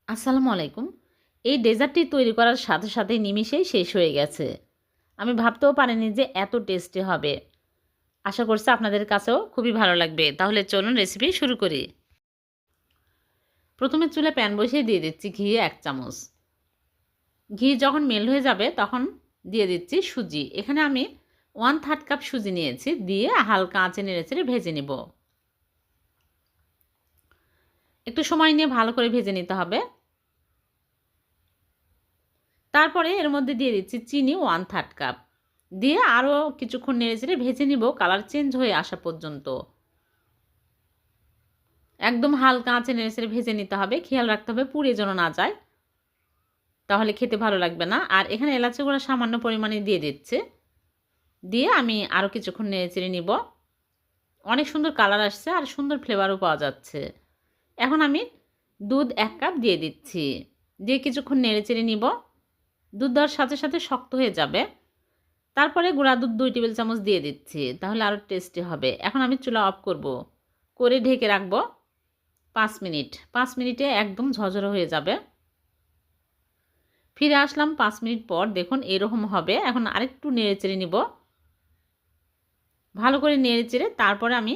আসসালামু আলাইকুম। এই ডেজার্টটি তৈরি করার সাথে সাথেই নিমিষেই শেষ হয়ে গেছে। আমি ভাবতেও পারিনি যে এত টেস্টি হবে। আশা করছি আপনাদের কাছেও খুবই ভালো লাগবে। তাহলে চলুন রেসিপি শুরু করি। প্রথমে চুলায় প্যান বসিয়ে দিয়ে দিচ্ছি ঘি ১ চামচ। ঘি যখন মেল্ট হয়ে যাবে তখন দিয়ে দিচ্ছি সুজি। এখানে আমি 1/3 কাপ সুজি নিয়েছি, দিয়ে হালকা আঁচে নেড়েচেড়ে ভেজে নিব। একটু সময় নিয়ে ভালো করে ভেজে নিতে হবে। তারপরে এর মধ্যে দিয়ে দিচ্ছি চিনি 1/3 কাপ, দিয়ে আরও কিছুক্ষণ নেড়েচেড়ে ভেজে নিব কালার চেঞ্জ হয়ে আসা পর্যন্ত। একদম হালকা আঁচে নেড়েচেড়ে ভেজে নিতে হবে, খেয়াল রাখতে হবে পুড়ে যেন না যায়, তাহলে খেতে ভালো লাগবে না। আর এখানে এলাচি গুঁড়া সামান্য পরিমাণে দিয়ে দিচ্ছে, দিয়ে আমি আরও কিছুক্ষণ নেড়েচেড়ে নিব। অনেক সুন্দর কালার আসছে আর সুন্দর ফ্লেভারও পাওয়া যাচ্ছে। এখন আমি দুধ 1 কাপ দিয়ে দিচ্ছি, দিয়ে কিছুক্ষণ নেড়েচেড়ে নিব। দুধ দেওয়ার সাথে সাথে শক্ত হয়ে যাবে। তারপরে গুঁড়া দুধ 2 টেবিল চামচ দিয়ে দিচ্ছি, তাহলে আরও টেস্টি হবে। এখন আমি চুলা অফ করব, করে ঢেকে রাখবো 5 মিনিট। 5 মিনিটে একদম ঝরঝরে হয়ে যাবে। ফিরে আসলাম 5 মিনিট পর, দেখুন এরকম হবে। এখন আরেকটু নেড়েচেড়ে নিব, ভালো করে নেড়েচেড়ে তারপরে আমি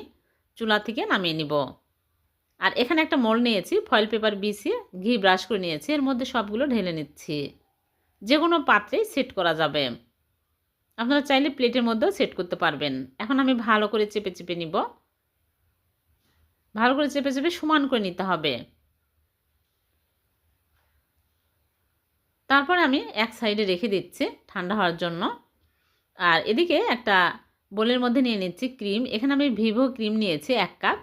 চুলা থেকে নামিয়ে নিব। আর এখানে একটা মোল্ড নিয়েছি, ফয়েল পেপার বিছিয়ে ঘি ব্রাশ করে নিয়েছি, এর মধ্যে সবগুলো ঢেলে নিচ্ছি। যে কোনো পাত্রেই সেট করা যাবে, আপনারা চাইলে প্লেটের মধ্যেও সেট করতে পারবেন। এখন আমি ভালো করে চেপে চেপে নিব, ভালো করে চেপে চেপে সমান করে নিতে হবে। তারপর আমি এক সাইডে রেখে দিচ্ছি ঠান্ডা হওয়ার জন্য। আর এদিকে একটা বোলের মধ্যে নিয়ে নিচ্ছি ক্রিম। এখানে আমি ভিভো ক্রিম নিয়েছি 1 কাপ।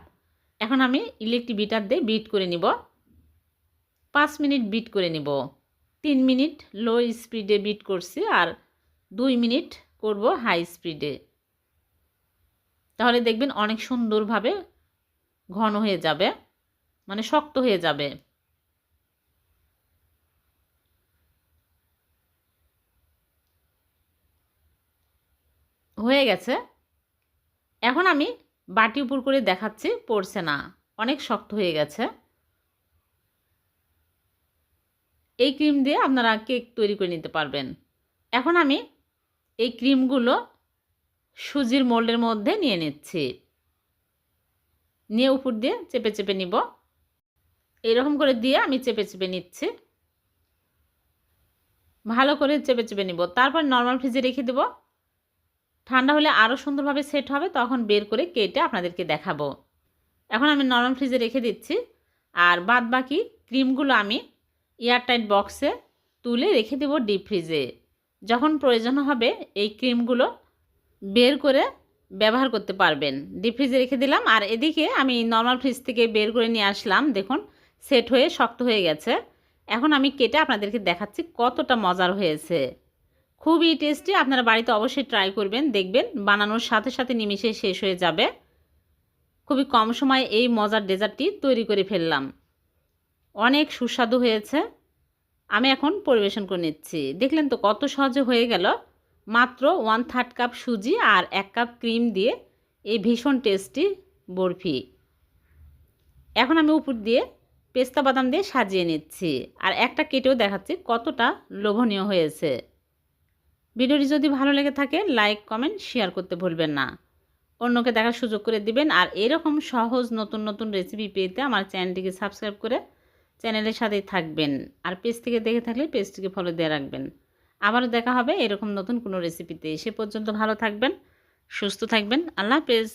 এখন আমি ইলেকট্রিক বিটার দিয়ে বিট করে নিব। 5 মিনিট বিট করে নিব। 3 মিনিট লো স্পিডে বিট করছি, আর 2 মিনিট করব হাই স্পিডে। তাহলে দেখবেন অনেক সুন্দরভাবে ঘন হয়ে যাবে, মানে শক্ত হয়ে যাবে। হয়ে গেছে। এখন আমি বাটি উপর করে দেখাচ্ছি, পড়ছে না, অনেক শক্ত হয়ে গেছে। এই ক্রিম দিয়ে আপনারা কেক তৈরি করে নিতে পারবেন। এখন আমি এই ক্রিমগুলো সুজির মোল্ডের মধ্যে নিয়ে নিচ্ছি, নিয়ে উপর দিয়ে চেপে চেপে নিব। এরকম করে দিয়ে আমি চেপে চেপে নিচ্ছি, ভালো করে চেপে চেপে নিব। তারপর নর্মাল ফ্রিজে রেখে দেব। ঠান্ডা হলে আরও সুন্দরভাবে সেট হবে, তখন বের করে কেটে আপনাদেরকে দেখাবো। এখন আমি নরমাল ফ্রিজে রেখে দিচ্ছি। আর বাদ বাকি ক্রিমগুলো আমি এয়ারটাইট বক্সে তুলে রেখে দেব ডিপ ফ্রিজে। যখন প্রয়োজন হবে এই ক্রিমগুলো বের করে ব্যবহার করতে পারবেন। ডিপ ফ্রিজে রেখে দিলাম। আর এদিকে আমি নরমাল ফ্রিজ থেকে বের করে নিয়ে আসলাম, দেখুন সেট হয়ে শক্ত হয়ে গেছে। এখন আমি কেটে আপনাদেরকে দেখাচ্ছি কতটা মজার হয়েছে। খুবই টেস্টি, আপনারা বাড়িতে অবশ্যই ট্রাই করবেন, দেখবেন বানানোর সাথে সাথে নিমিষে শেষ হয়ে যাবে। খুবই কম সময়ে এই মজার ডেজার্টটি তৈরি করে ফেললাম। অনেক সুস্বাদু হয়েছে। আমি এখন পরিবেশন করে নিচ্ছি। দেখলেন তো কত সহজে হয়ে গেল। মাত্র 1/3 কাপ সুজি আর 1 কাপ ক্রিম দিয়ে এই ভীষণ টেস্টি বরফি। এখন আমি উপর দিয়ে পেস্তা বাদাম দিয়ে সাজিয়ে নিচ্ছি, আর একটা কেটেও দেখাচ্ছি কতটা লোভনীয় হয়েছে। ভিডিওটি যদি ভালো লেগে থাকে লাইক কমেন্ট শেয়ার করতে ভুলবেন না, অন্যকে দেখার সুযোগ করে দিবেন। আর এরকম সহজ নতুন নতুন রেসিপি পেতে আমার চ্যানেলটিকে সাবস্ক্রাইব করে চ্যানেলের সাথেই থাকবেন। আর পেজ থেকে দেখে থাকলে পেজটিকে ফলো দিয়ে রাখবেন। আবারও দেখা হবে এরকম নতুন কোনো রেসিপিতে। সে পর্যন্ত ভালো থাকবেন, সুস্থ থাকবেন। আল্লাহ হাফেজ।